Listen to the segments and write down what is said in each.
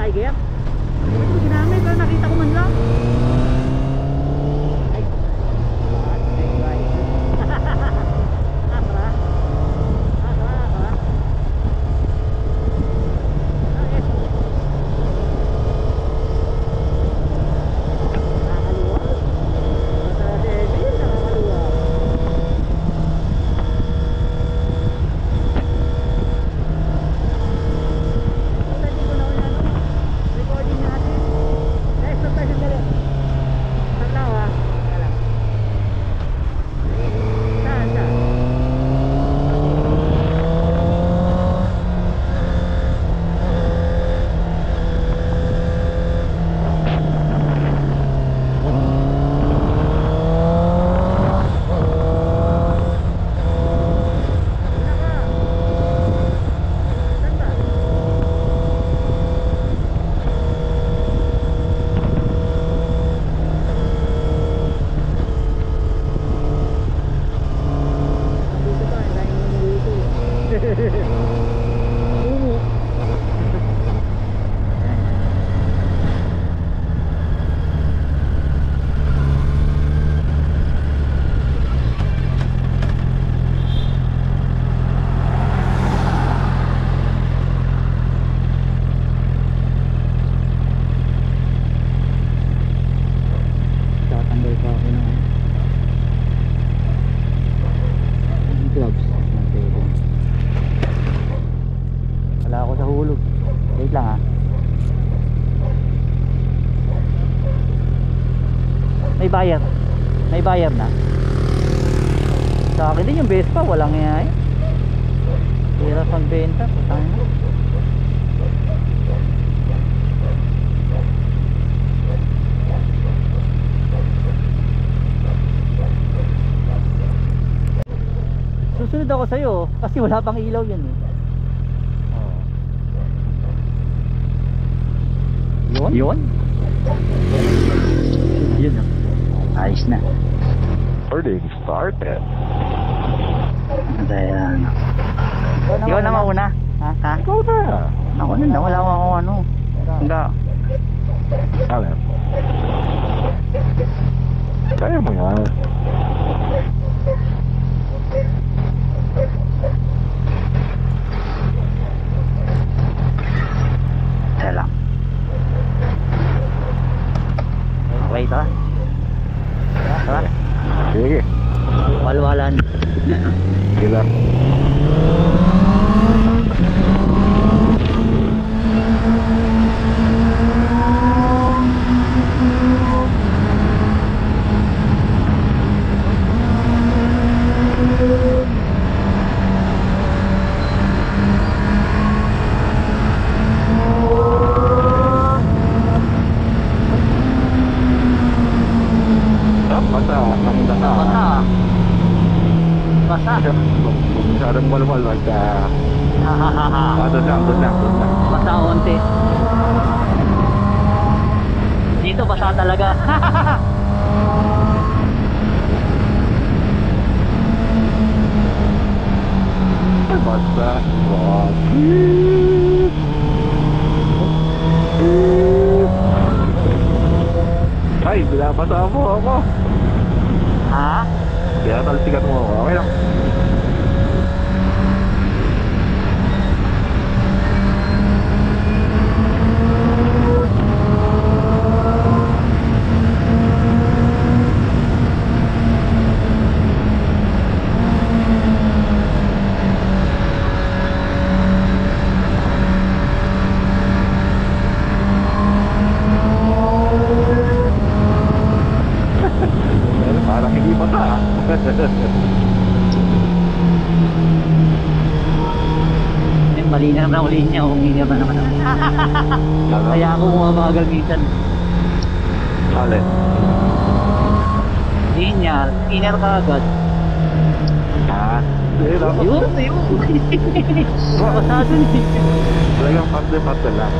Tiger? Ito ginamit, pero nakita ko man lang. Ay, may buyer na. Sa akin din yung Vespa, walang nga eh. Hirap magbenta, putang ina. Susunod ako sa'yo kasi wala pang ilaw yan eh. Yun? Yun ah. Ayos na. Recording started. Ayan. Ikaw na mauna. Ha? Ikaw na. Ako na, wala akong ano. Hindi. Alam. Kaya mo yan. Kaya lang. Wait ah. Tara. Sige. Walwalan. Sige lang. Basa. Masyadong malmal. Doon lang. Basa onti. Dito basa talaga. Basta. Ay, binabasa mo ako. Ha? Kaya talsikan mo ako. Okay lang. Parang hindi basa. Mali na naman ang linya, huminga ba naman ako. Kaya ako bumabagal minsan. Alin? Linya, inner ka agad. Ha? Dapat. Yun. Basado ni. Talagang parte lang.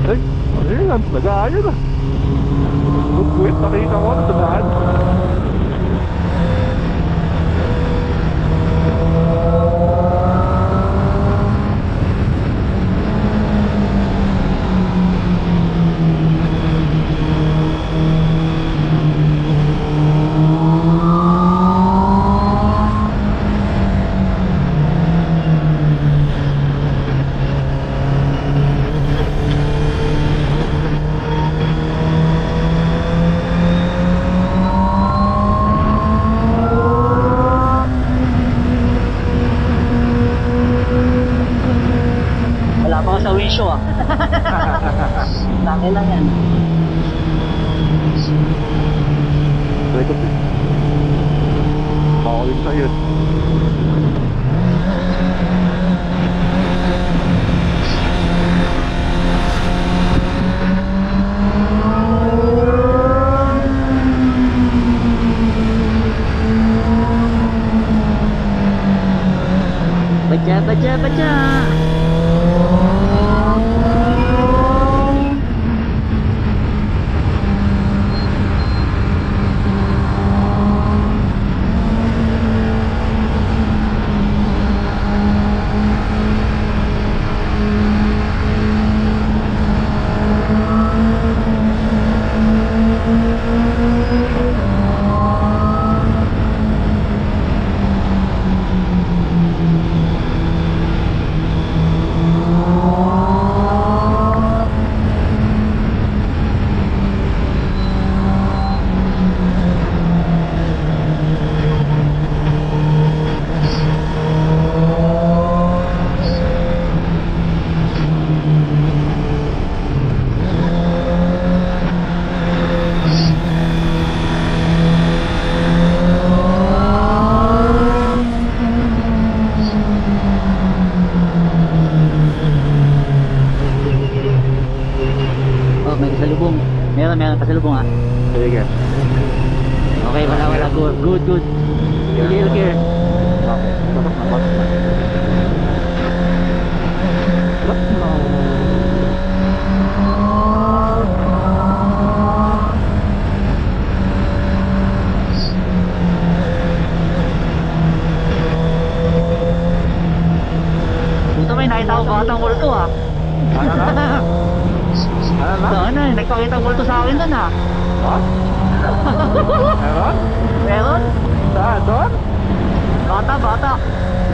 Ay, ano yun? Nag-aayon ah. Bukwit, nakita ko na sa daan. wisyo ah. Laki lang yan. Record eh. Bawal sa yun. Baca. Oh, may kasalubong. Meron kasalubong ah. Sige. Okay, wala. Good. Clear. Okay. Pasok na. Pasok na. Gusto may nakita ko batang multo ah. Ano na? Ano, nagpakita multo sa akin doon ah. What? Meron? Meron? Saan? Doon? Bata.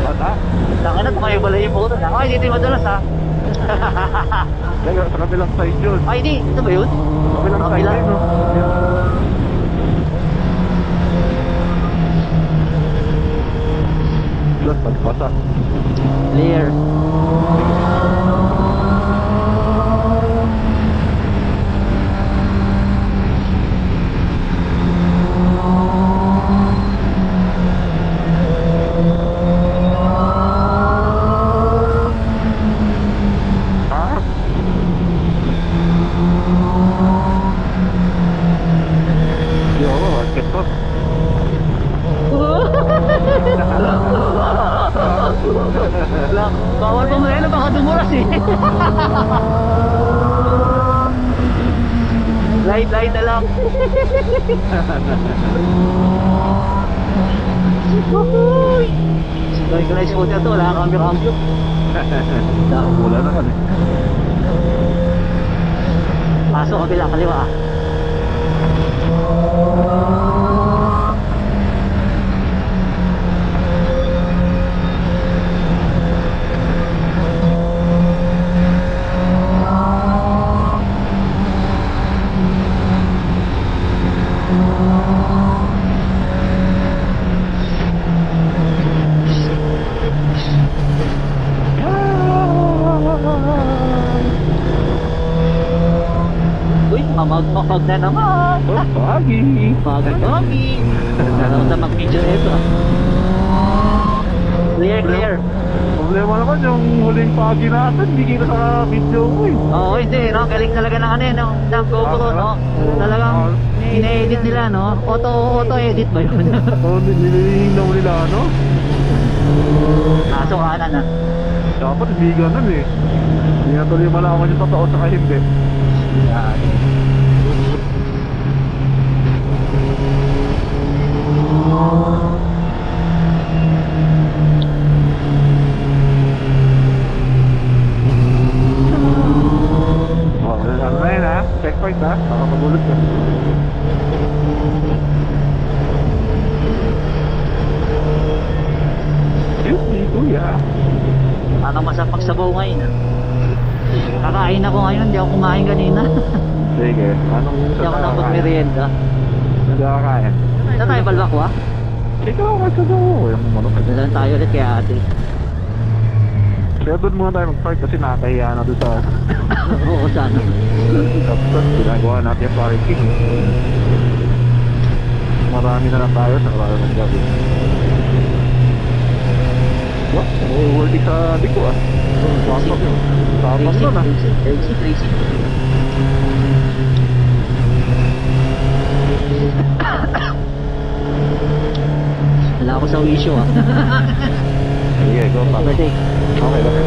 Bata? Laki na, tumayo pala yung photo na. Ay, dito yung madalas ha. Teka, sa kabilang side yun. Ay, di. Ito ba yun? Kabilang side Kabila. yun, no? Plus, pagpasa. Clear. Ah? Yo, market ko. Bawal pa mo yan, baka dumuras eh. Light na lang. Dahil ka na yung scooter to, wala kang cambio. Wala naman eh. Pasok kabila, kaliwa. Uy, mamagpapag na naman. Oh, pagi. Pag-pagi. Alam na mag-video ito. Clear. Problema naman yung huling pagi natin, hindi kita sa video ko eh. Oo, hindi, no? Galing talaga ng ano, no? Ng GoPro, no? Talagang ina-edit nila, no? Auto-edit ba yun? Oo, nililinaw nila, ano? Kaso kanan, ah. Dapat hindi ganun eh. Hindi na tuloy malaman yung totoo sa hindi. Yan. Oh, ano na yun ha? Checkpoint ha? Nakapagulot ka. Excuse me, kuya. Parang masapag sabaw ngayon, ah. Kakain ako ngayon, hindi ako kumain kanina. Sige, anong Hindi ako nakapag-merienda. Hindi ako kaya. Saan tayo, Balbakwa? Ikaw, magsasawa ko. Yung manok. Dalan tayo ulit kay ate. Kaya doon muna tayo mag-park kasi nakakahiya na doon sa... Oo, sana. Tapos ginagawa natin yung parking. Marami na lang tayo sa karami ng gabi. Wow, overtake sa liko ah. Tapos doon ah. Racing. Wala ako sa wisyo ah. Sige, go pa. Overtake. Okay, okay.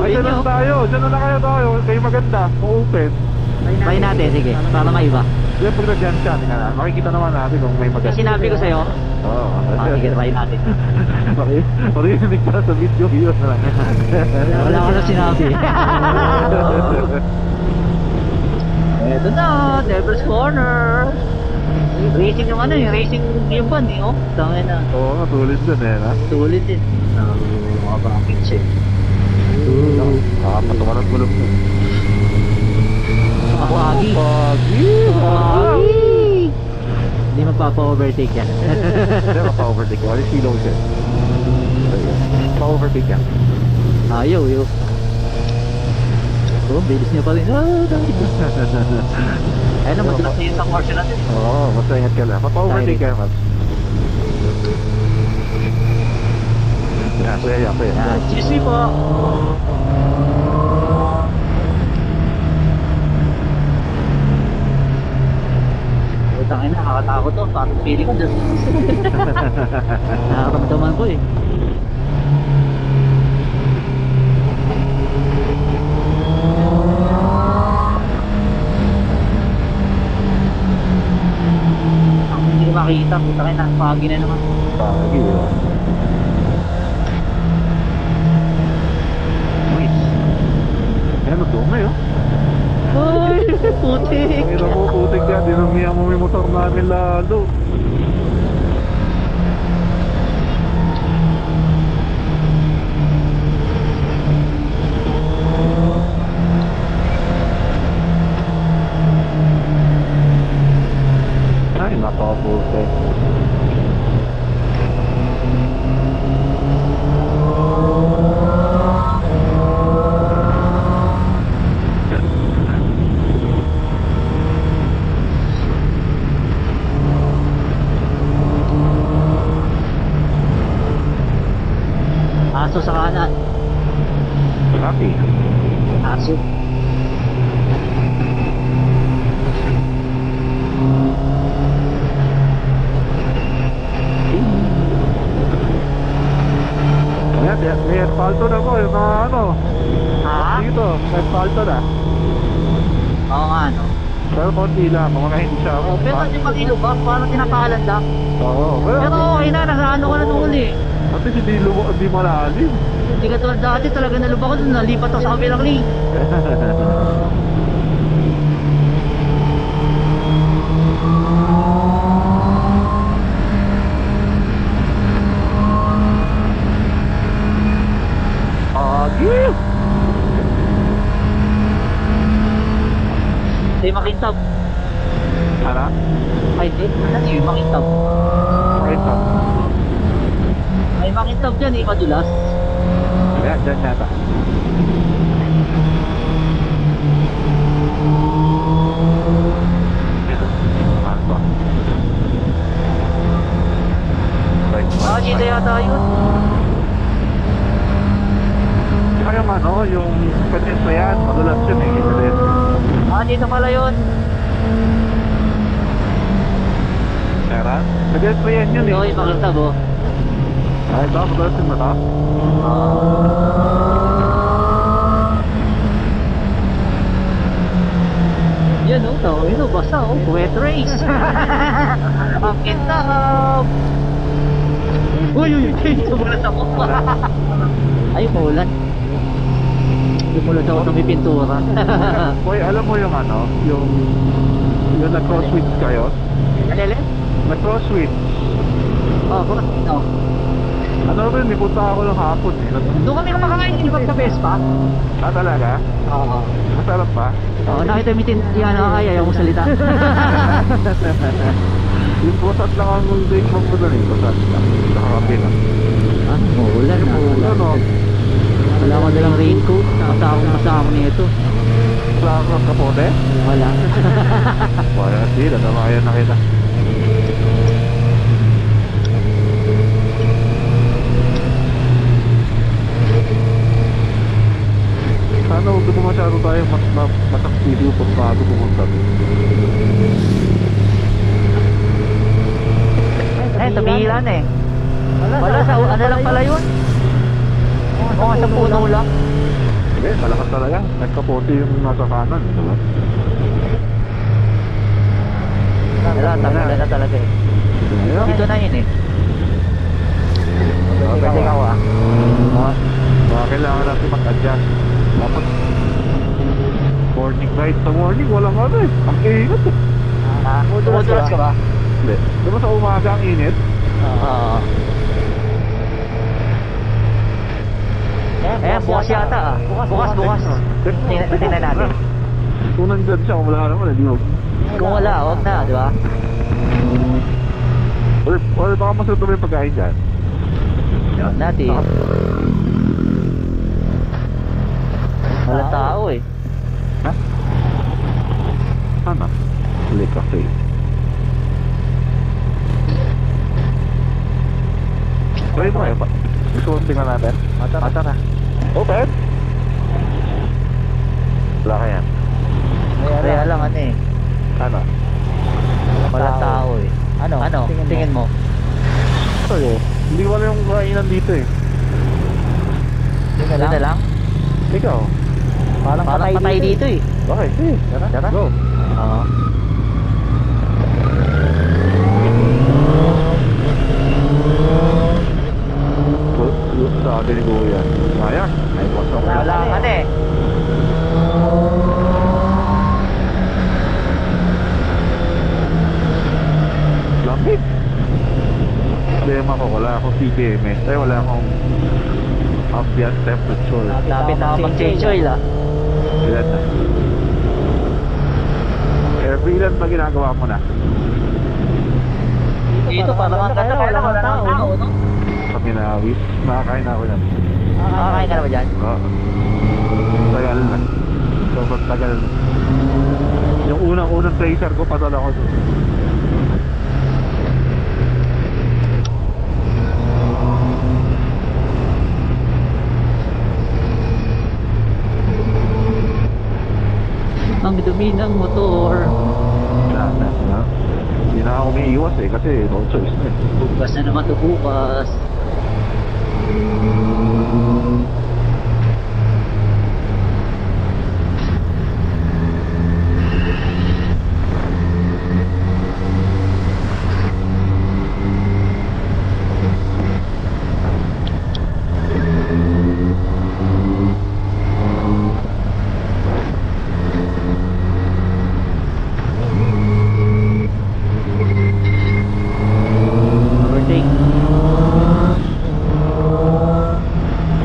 Ay, dyan na tayo. Dyan na kayo tayo. Kayo maganda. Open. Try natin, sige. Para maiba. Diyan pag nag-jam siya, tingnan na. Makikita naman natin kung may maganda. Sinabi ko sa'yo. Oo. Sige, try natin. Marinig ka sa video yun na lang. Wala ko na sinabi. Eto na, Devil's Corner. Racing yung ano, yung racing yung van eh, oh. Tangin na. Oo, tulid dun eh, na? Tulit din. Mga bakit siya. Nakapatawa ng gulong dun. Pagi. Hindi magpapa-overtake yan. Hindi, mapa-overtake. Wala silaw siya. Pa-overtake yan. Ayaw, yun. Oh, bilis niya pa rin. Ayun na, madalas na yun sa course natin. Oo, basta ingat ka lang. Mapa-overtake yan, Mads. Yan, kuya. Excuse me po. Putang ina, nakakatakot to. Parang feeling ko dyan. Nakaramdaman ko eh. Ang hindi ko makita. Putang ina, pagi na naman. Pagi, yun. Ayan, dumi, oh. Ay, putik. Ina mo, putik ka. Dinumihan mo yung motor namin lalo. Ay, nakaputik. Aso sa kanan. Happy. Aso. Ayan, may asfalto na ko. Yung mga ano. Ha? Dito, may asfalto na. Oo nga, no? Pero konti lang, kung mga hindi siya. Oh, pero di mag-ilo ba? Parang tinakalan lang. Oo. Pero okay na, nasa ka na doon eh. Kasi hindi malalim. Hindi ka tulad dati, talaga nalubak ko doon, nalipat ako sa kabilang lane. Agil! Hindi makintab. Ano? Ay, hindi. Ano yung makintab? Makita. Ay, makintab dyan eh, madulas. Ayan, dyan yata. Ano ba? Right, Ah, dito yata yun. Kaya yung ano, yung pedestrian, madulas yun eh. Ah, dito pala yun. Tara? Pedestrian yun eh. Ito yung makintab oh. Ay, ba? Madulas yun ba ito? Yan oh, tao ito, basta oh, wet race. Ang kintab. Uy, tumulat ako. Ay, paulan. Tumulat ako ng may pintura. Boy, alam mo yung ano, yung nag-cross switch kayo? Alele? Nag-cross switch. Oh, bakit? No. Ano rin, may punta ako ng hapon eh. Doon kami kumakain, hindi ba sa Vespa? Ah, talaga? Oo. Masarap ba? Oo, nakita mo yan ako ay ayaw kong salita. Yung pusat lang ang take mo po doon eh. Pusat lang. Nakakapi lang. Ah, ulan na. Ano? Wala ko dalang raincoat. Masakong nito. Wala kang kapote? Wala. Wala, di. Natamayan na kita. Sana huwag mo masyado tayo matakpili kung bago pumunta. Tabilan eh. Wala sa ano lang pala yun? Oo, sa puno lang. Hindi, malakas talaga. Nagkapote yung nasa kanan. Diba? Wala, tabilan na talaga eh. Ayun. Dito na yun eh. Pwede ka ah. Baka kailangan natin mag-adjust. Dapat morning ride sa morning, walang ano eh. Ang init eh. Tumutulas ka ba? Hindi. Diba sa umaga ang init? Oo. Bukas yata ah. Bukas. Tingnan natin. Kung nandyan siya, kung wala naman, hindi mo. Kung wala, huwag na, di ba? Or baka masarap naman yung pagkain dyan. Natin. Wala tao eh. Ha? Sana? Huli cafe. Try mo eh. Gusto mo tingnan natin? Mata na. Open? Wala ka yan. Kaya lang ano eh. Ano? Wala tao eh. Ano? Tingin mo? Ito eh. Hindi ko alam yung kainan dito eh. Dito na lang? Ikaw? Parang patay dito eh. Okay, sige. Tara. Go. Oo. Sa atin ni Kuya. Sayang. Ay, basta ko. Wala ka na eh. Lamig. Problema ko, wala akong PPMS. Ay, wala akong ambient temperature. Lapit na mag-change oil ah. Ilan na? Every ilan ba ginagawa mo na? Dito parang ang ganda kaya lang wala tao no? Sa Minawis, nakakain ako yan. Nakakain ka na ba dyan? Oo. Tagal na. Sobrang tagal na. Yung unang tracer ko, patala ko doon. Ang dumi ng motor. Wala na. Hindi na ako umiiwas eh, kasi no choice na eh. Bukas na naman ito bukas. Overtake.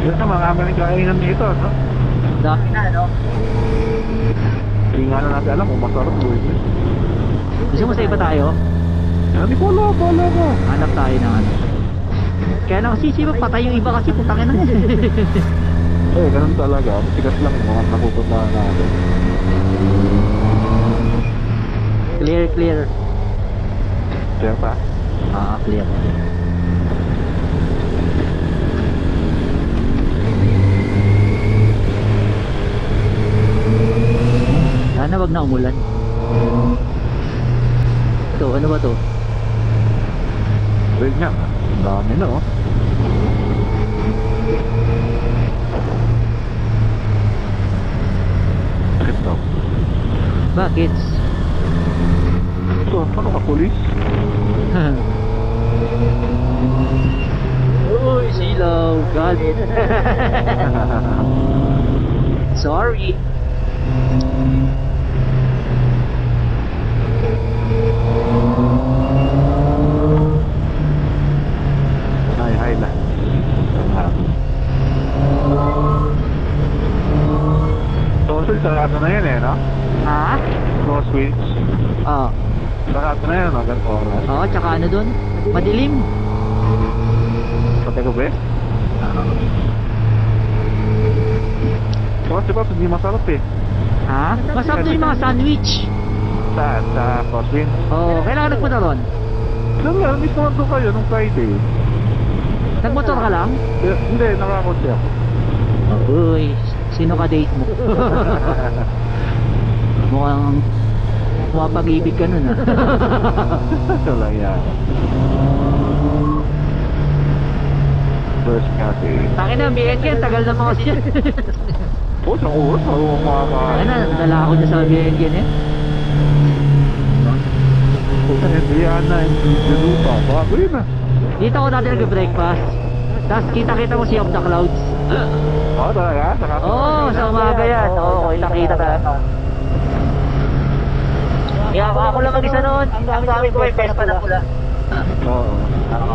Yun na, mga amaling kainan dito, no? Dami na no? Hindi nga na natin alam kung masarap buhay ito. Gusto mo sa iba tayo? Hindi ko alam, wala ka. Hanap tayo ng ano. Kaya lang kasi siya patay yung iba kasi putangin na. Eh, ganun talaga. Matigas lang yung mga napupuntahan natin. Clear. Kaya pa? Clear. Sana wag na umulan. Ito, ano ba to? Wait nga. Ang dami na, oh. Bakit daw? Bakit? Ito, ano ka, pulis? Uy, silaw. God. Sorry. Ay, hi na. Sarado na yun eh, no? Ha? Crosswinds. Oo. Sarado na yun, no? Ganito oras. Oo, tsaka ano dun? Madilim. Pati ko ba? So, diba, hindi masarap eh. Ha? Masarap doon yung mga sandwich. Sa Crosswinds. Oo, kailangan nagpunta ron. Doon nga, mismo doon kayo nung Friday. Nagmotor ka lang? Hindi, nakakotse ako. Uy, sino ka date mo? Mukhang pumapag-ibig ka nun ah. Wala yan. First cafe. Takin na, BNK, tagal na mga siya. Oh, isang oras, ako makakain. Ano, dala ako dyan sa BNK eh. Puta, hindi yan na, hindi lupa. Bago yun ah. Dito ako dati nag-breakfast. Tapos kita-kita mo Sea of the Clouds. Oo, talaga? Oo, sa umaga yan. Oo, kita-kita ka. Kaya ako lang mag-isa noon. Ang dami ko ay Vespa na pula. Oo.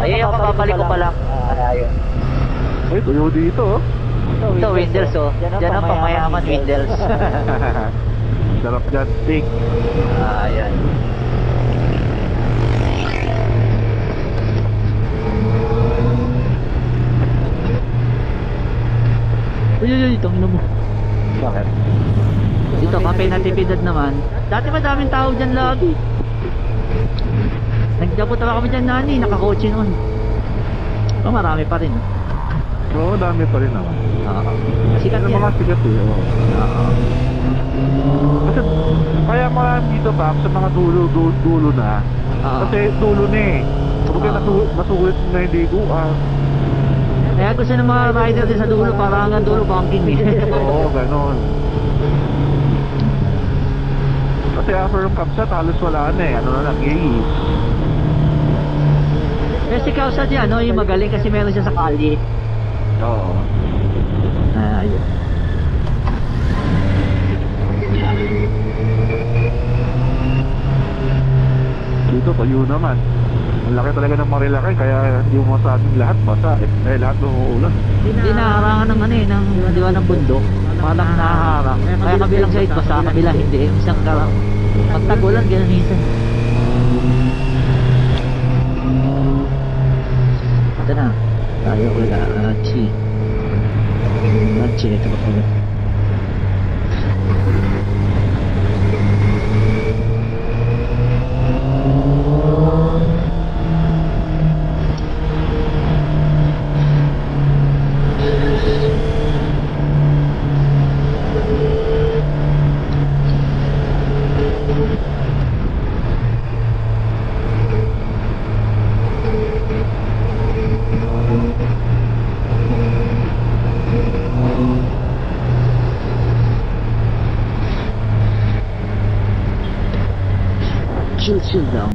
Ayun yung kapabalik ko pa lang. Ay, tuyo dito oh. Ito, Windels oh. Diyan ang pamayaman Windels. Sarap dyan, steak. Ayan. Uy, tangina mo. Bakit? Dito, kape na tipidad naman. Dati madaming tao dyan lagi. Nagdabot na kami dyan nani, nakakotse noon. Oh, marami pa rin. Oo, dami pa rin naman. Oo. Sikat Ano yan. mga sigat eh, oo. Oo. Kasi, kaya marami dito pa sa mga dulo na. Oo. Kasi dulo na eh. Kapag nasulit na hindi ko, Kaya gusto ng mga rider din sa dulo, para hanggang dulo bumping eh. oo, ganon. Kasi after yung kapsat, halos wala na eh. Ano na lang, gayis. Pero si Kausat yan, no, yung magaling kasi meron siya sa kali. Oo. Ayun. Dito, tayo naman. Ang laki talaga ng Marilaki, kaya hindi mo masabing lahat basa eh. Lahat umuulan. Hindi naharangan ng ano eh, ng diwa ng bundok. Parang nahaharang. Kaya kabilang side basa, kabilang hindi. Isang karang. Pag tag-ulan, gano'n minsan. Ito na. Tayo ulit. Chi. Chi, ito pa ulit. Chill down.